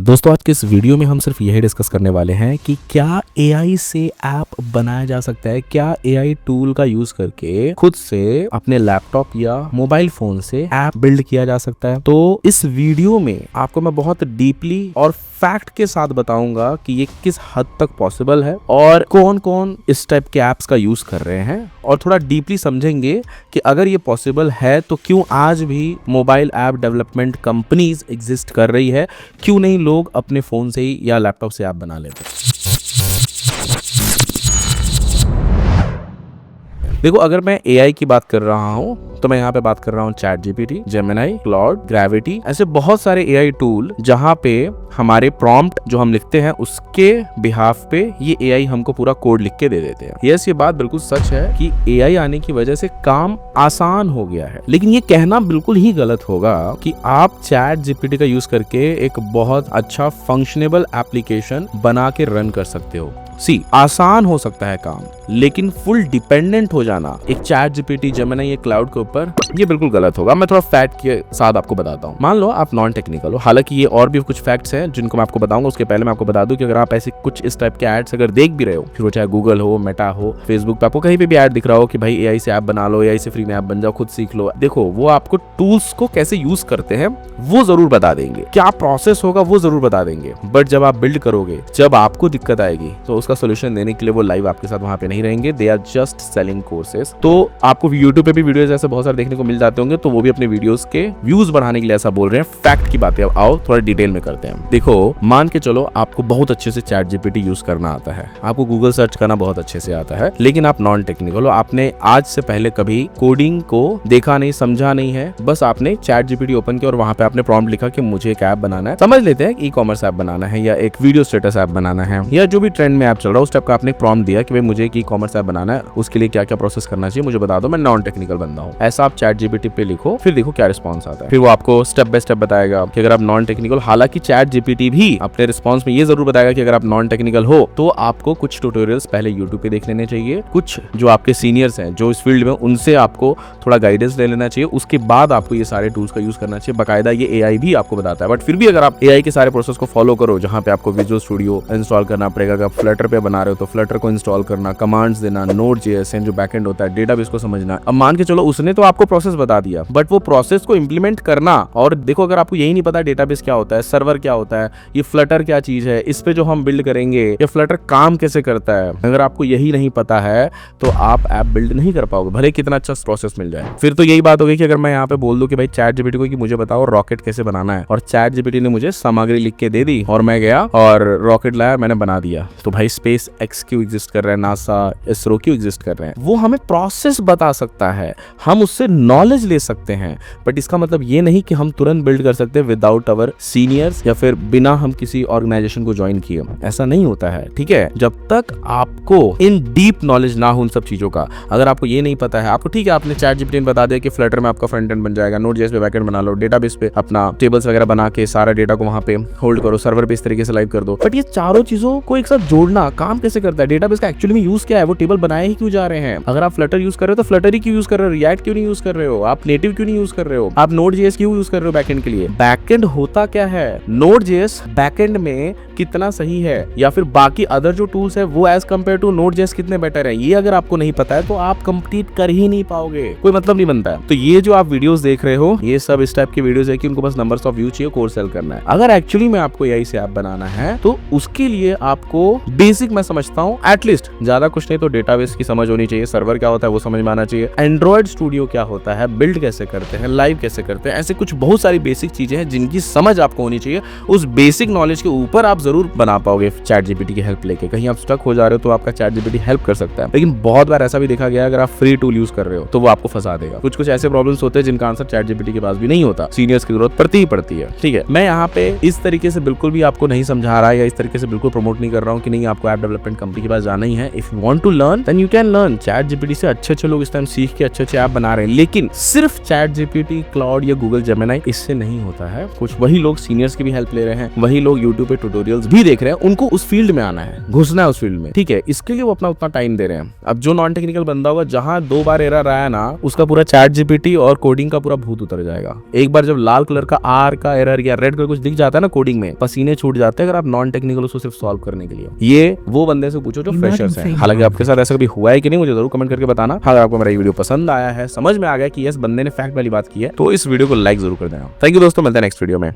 दोस्तों आज के इस वीडियो में हम सिर्फ यही डिस्कस करने वाले हैं कि क्या एआई से ऐप बनाया जा सकता है, क्या एआई टूल का यूज करके खुद से अपने लैपटॉप या मोबाइल फोन से ऐप बिल्ड किया जा सकता है। तो इस वीडियो में आपको मैं बहुत डीपली और फैक्ट के साथ बताऊंगा कि ये किस हद तक पॉसिबल है और कौन कौन इस टाइप के ऐप्स का यूज कर रहे हैं, और थोड़ा डीपली समझेंगे कि अगर ये पॉसिबल है तो क्यों आज भी mobile app development companies exist कर रही है, क्यों नहीं लोग अपने फोन से ही या लैपटॉप से ऐप बना लेते हैं। देखो, अगर मैं एआई की बात कर रहा हूं तो मैं यहाँ पे बात कर रहा हूँ chat GPT, Gemini, Claude, gravity, ऐसे बहुत सारे एआई टूल जहाँ पे हमारे प्रॉम्प्ट जो हम लिखते हैं उसके बिहाफ पे ये एआई हमको पूरा कोड लिख के दे देते हैं। यस, ये बात बिल्कुल सच है कि एआई आने की वजह से काम आसान हो गया है, लेकिन ये कहना बिल्कुल ही गलत होगा कि आप चैट जीपीटी का यूज करके एक बहुत अच्छा फंक्शनेबल एप्लीकेशन बना के रन कर सकते हो। आसान हो सकता है काम, लेकिन फुल डिपेंडेंट हो जाना एक चैट जीपीटी, जेमिनी या क्लाउड के ऊपर, ये बिल्कुल गलत होगा। मैं थोड़ा फैक्ट के साथ आपको बताता हूँ। मान लो आप नॉन टेक्निकल हो, हालांकि ये और भी कुछ फैक्ट्स हैं जिनको मैं आपको बताऊंगा। उसके पहले मैं आपको बता दूं कि अगर आप ऐसे कुछ इस टाइप के एड्स अगर देख भी रहे हो, फिर वो चाहे गूगल हो, मेटा हो, फेसबुक पे आपको कहीं पे भी ऐड दिख रहा हो कि भाई एआई से ऐप बना लो, एआई से फ्री में ऐप बन जाओ, खुद सीख लो, देखो वो आपको टूल्स को कैसे यूज करते हैं वो जरूर बता देंगे, क्या प्रोसेस होगा वो जरूर बता देंगे, बट जब आप बिल्ड करोगे, जब आपको दिक्कत आएगी तो उसका सोल्यूशन देने के लिए वो लाइव आपके साथ वहां पे नहीं रहेंगे। They are just selling courses. तो आपको यूट्यूब पे भी वीडियोस ऐसे बहुत सारे देखने को मिल जाते होंगे, तो वो भी अपने वीडियोस के व्यूज बढ़ाने के लिए ऐसा बोल रहे हैं। फैक्ट की बातें अब आओ थोड़ा डिटेल में करते हैं। देखो, मान के चलो आपको बहुत अच्छे से चैट जीपीटी यूज करना आता है, आपको गूगल सर्च करना बहुत अच्छे से आता है, लेकिन आप नॉन टेक्निकल हो, आपने आज से पहले कभी कोडिंग को देखा नहीं, समझा नहीं है, बस आपने चैट जीपीटी ओपन किया और वहां पे आपने प्रॉम्प्ट लिखा कि मुझे एक ऐप बनाना है, समझ लेते हैं ई कॉमर्स ऐप बनाना है या एक वीडियो स्टेटस ऐप बनाना है या जो भी ट्रेंड में ऐप चल रहा है उस टाइप का आपने प्रॉम्प्ट दिया कि भाई मुझे एक ई कॉमर्स ऐप बनाना है, उसके लिए क्या क्या प्रोसेस करना चाहिए मुझे बता दो, मैं नॉन टेक्निकल बंदा हूँ। ऐसा आप चैट जीपीटी पे लिखो, फिर देखो क्या रिस्पॉन्स आता है। फिर वो आपको स्टेप बाय स्टेप बताएगा कि अगर आप नॉन टेक्निकल, हालांकि चैट जीपीटी भी अपने रिस्पॉन्स में ये जरूर बताएगा कि अगर आप नॉन टेक्निकल हो तो आपको कुछ ट्यूटोरियल्स पहले यूट्यूब पे देख लेने चाहिए, कुछ जो आपके सीनियर्स हैं जो इस फील्ड में, उनसे आपको थोड़ा गाइडेंस ले लेना चाहिए, उसके बाद आपको ये सारे टूल्स का यूज करना चाहिए। बाकायदा ये एआई भी आपको बताता है, बट फिर भी अगर आप एआई के सारे प्रोसेस को फॉलो करो, जहां पे आपको विजुअल स्टूडियो इंस्टॉल करना पड़ेगा, अगर फ्लटर पे बना रहे हो तो फ्लटर को इंस्टॉल करना, कमांड्स देना, नोड.js जो बैकएंड होता है, डेटाबेस को समझना। अब मान के चलो उसने तो आपको प्रोसेस बता दिया, बट वो प्रोसेस को इंप्लीमेंट करना, और देखो अगर आपको यही नहीं पता डेटाबेस क्या होता है, सर्वर क्या होता है, ये फ्लटर क्या चीज है, इस पे जो हम बिल्ड करेंगे ये फ्लटर काम कैसे करता है, अगर आपको यही नहीं पता है तो आप ऐप बिल्ड नहीं कर पाओगे, भले कितना अच्छा प्रोसेस मिल जाए। फिर तो यही बात होगी कि अगर मैं यहाँ पे बोल दूं कि भाई चैट जीपीटी को कि मुझे बताओ रॉकेट कैसे बनाना है, और चैट जीपीटी ने मुझे सामग्री लिख के दे दी और मैं गया और रॉकेट लाया, मैंने बना दिया, तो भाई स्पेस एक्स क्यों एग्जिस्ट कर रहा है, नासा, इसरो क्यों एग्जिस्ट कर रहे हैं, वो हमें प्रोसेस बता सकता है, हम उससे नॉलेज ले सकते हैं, बट इसका मतलब ये नहीं कि हम तुरंत बिल्ड कर सकते हैं विदाउट अवर सीनियर्स या फिर बिना हम किसी ऑर्गेनाइजेशन को ज्वाइन किए। ऐसा नहीं होता है, ठीक है। जब तक आपको इन डीप नॉलेज ना हो उन सब चीजों का, अगर आपको ये नहीं पता है, आपको ठीक है आपने चैट जीपीटी बता दिया कि फ्लटर में आपका फ्रंट एंड बन जाएगा, नोड.js पे बैकएंड बना लो, डेटाबेस पे अपना टेबल्स वगैरह बना के सारा डेटा को वहां पे होल्ड करो, सर्वर पे इस तरीके से लाइव कर दो, बट ये चारों चीजों को एक साथ जोड़ना काम कैसे करता है, डेटाबेस का एक्चुअली में यूज क्या है, वो टेबल बनाए ही क्यों जा रहे हैं, अगर आप फ्लटर यूज कर रहे हो तो फ्लटर ही क्यों यूज कर रहे हो, रिएक्ट क्यों नहीं यूज कर रहे हो, आप नेटिव क्यों नहीं यूज कर रहे हो, आप नोड.js क्यों यूज कर रहे हो बैकएंड के लिए, बैकएंड होता क्या है, नोड.js बैकएंड में कितना सही है, या फिर बाकी अदर जो टूल्स है वो एज कंपेयर टू नोड.js कितने बेटर है, ये अगर आपको नहीं पता है तो आप कंप्लीट कर ही नहीं पाओगे, कोई मतलब नहीं बनता है। तो ये जो आप वीडियोस देख रहे हो ये सब इस टाइप की वीडियोस है कि उनको बस नंबर्स ऑफ व्यू चाहिए, कोर्स सेल करना है। अगर एक्चुअली में आपको एआई से ऐप बनाना है तो उसके लिए आपको बेसिक, मैं समझता हूँ एटलीस्ट ज्यादा कुछ नहीं तो डेटाबेस की समझ होनी चाहिए, सर्वर क्या होता है वो समझ में आना चाहिए, एंड्रॉइड स्टूडियो क्या होता है, बिल्ड कैसे करते हैं, लाइव कैसे करते हैं, ऐसे कुछ बहुत सारी बेसिक चीजें हैं जिनकी समझ आपको होनी चाहिए। उस बेसिक नॉलेज के ऊपर आप जरूर बना पाओगे चैट जीपीटी की हेल्प लेके। कहीं आप स्टक हो जा रहे हो तो आपका चैट जीपीटी हेल्प कर सकता है, लेकिन बहुत बार ऐसा भी देखा गया है अगर आप फ्री टूल यूज कर रहे हो तो वो आपको फंसा देगा। कुछ कुछ ऐसे प्रॉब्लम्स होते हैं जिनका आंसर चैट जीपीटी के पास भी नहीं होता, सीनियर्स की जरूरत पड़ती ही पड़ती है, ठीक है। मैं यहाँ पे इस तरीके से बिल्कुल भी आपको नहीं समझा रहा या इस तरीके से बिल्कुल प्रमोट नहीं कर रहा हूँ कि नहीं आप आपको ऐप डेवलपमेंट कंपनी के पास जाना ही है। If you want to learn then you can learn. ChatGPT से अच्छे लोग इस टाइम सीख के अच्छे ऐप बना रहे हैं, लेकिन सिर्फ चैट जीपीटी, क्लाउड या गूगल जेमिनी इससे नहीं होता है। कुछ वही लोग सीनियर्स की भी हेल्प ले रहे हैं, वही लोग यूट्यूब पे ट्यूटोरियल्स भी देख रहे हैं, उनको उस फील्ड में आना है, घुसना है उस फील्ड में, ठीक है। इसके लिए वो अपना उतना टाइम दे रहे हैं। अब जो नॉन टेक्निकल बंदा होगा, जहां 2 बार एरर आया ना, उसका पूरा चैट जीपीटी और कोडिंग का पूरा भूत उतर जाएगा। एक बार जब लाल कलर का आर का एरर या रेड कलर कुछ दिख जाता है ना कोडिंग में, पसीने छूट जाते हैं अगर आप नॉन टेक्निकल उसको सिर्फ सॉल्व करने के लिए। ये वो बंदे से पूछो जो फ्रेशर्स हैं। हालांकि आपके साथ ऐसा कभी हुआ है कि नहीं, मुझे जरूर कमेंट करके बताना। अगर आपको मेरा वीडियो पसंद आया है, समझ में आ गया कि यस बंदे ने फैक्ट वाली बात की है, तो इस वीडियो को लाइक जरूर कर देना। थैंक यू दोस्तों, मिलते हैं नेक्स्ट वीडियो में।